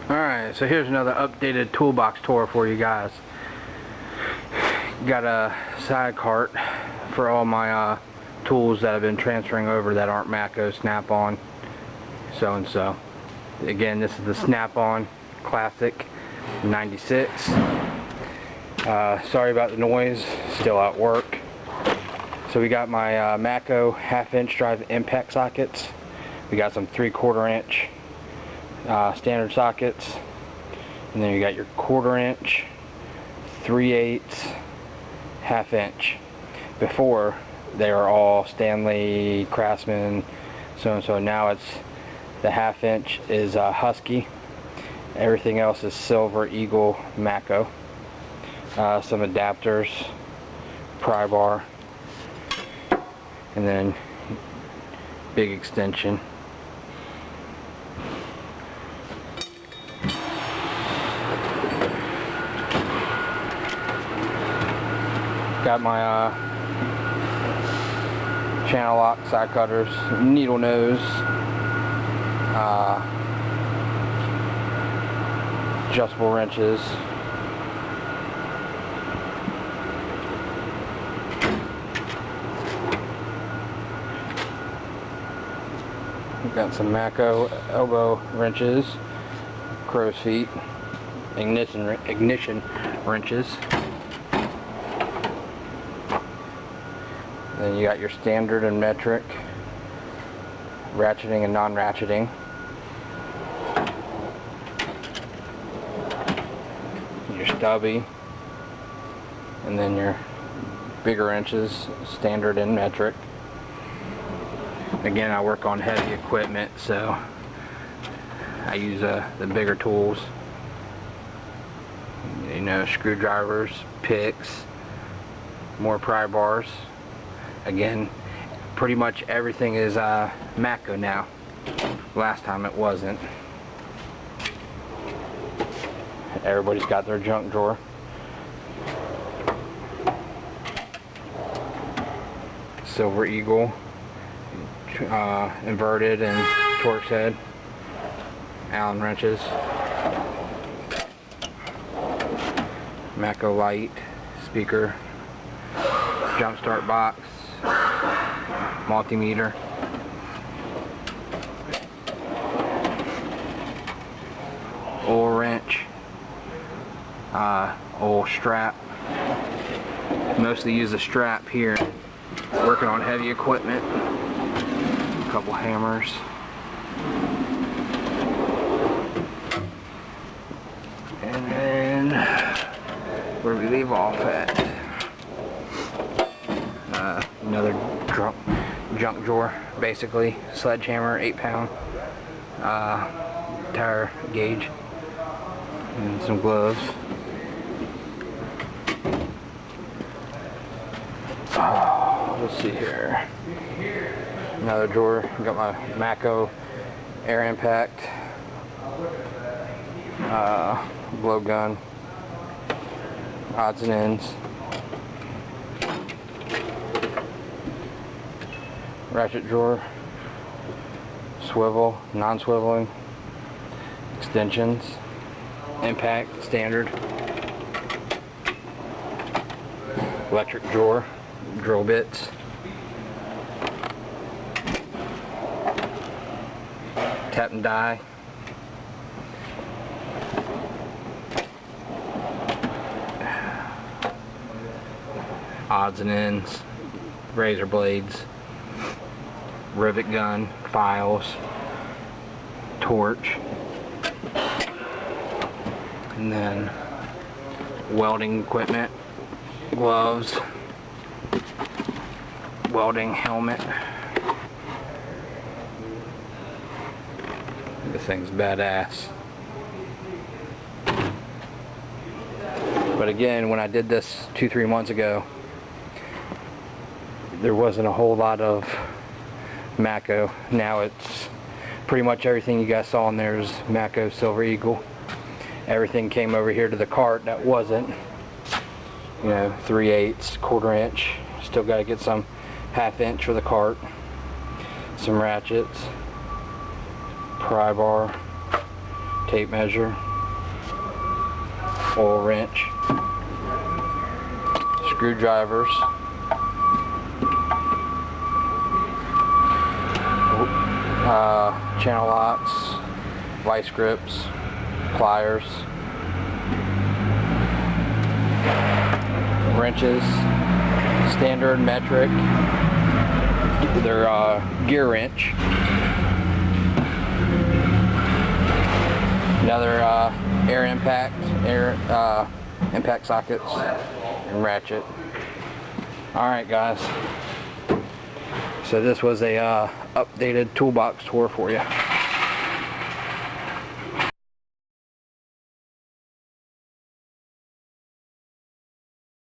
Alright, so here's another updated toolbox tour for you guys. Got a side cart for all my tools that I've been transferring over that aren't Matco, Snap-on, so and so. Again, this is the Snap-on Classic 96. Sorry about the noise, still at work. So we got my Matco 1/2" drive impact sockets. We got some 3/4 inch standard sockets, and then you got your 1/4 inch, 3/8, 1/2 inch. Before they were all Stanley, Craftsman, so and so. Now it's the 1/2 inch is Husky. Everything else is Silver Eagle Matco. Some adapters, pry bar, and then big extension. Got my channel lock side cutters, needle nose, adjustable wrenches, got some Matco elbow wrenches, crow's feet, ignition wrenches. Then you got your standard and metric, ratcheting and non-ratcheting. Your stubby, and then your bigger wrenches, standard and metric. Again, I work on heavy equipment, so I use the bigger tools. You know, screwdrivers, picks, more pry bars. Again, pretty much everything is Matco now. Last time it wasn't. Everybody's got their junk drawer. Silver Eagle, inverted and Torx head, Allen wrenches, Matco light, speaker, jump start box, multimeter, oil wrench, oil strap. Mostly use a strap here, working on heavy equipment. A couple hammers. And then, where do we leave off at? Another junk drawer, basically. Sledgehammer, 8-pound. Tire gauge. And some gloves. Let's see here. Another drawer. Got my Matco air impact, blow gun, odds and ends, ratchet drawer, swivel, non-swiveling, extensions, impact, standard, electric drawer, drill bits, tap and die, odds and ends, razor blades, rivet gun, files, torch, and then welding equipment, gloves, welding helmet. This thing's badass. But again, when I did this 2-3 months ago, there wasn't a whole lot of Matco. Now it's pretty much everything you guys saw in there is Matco Silver Eagle. Everything came over here to the cart that wasn't. You know, 3/8, 1/4 inch. Still got to get some 1/2 inch for the cart. Some ratchets, pry bar, tape measure, oil wrench, screwdrivers, channel locks, vice grips, pliers, wrenches, standard metric, their gear wrench, another air impact sockets, and ratchet. Alright guys, so this was a updated toolbox tour for you.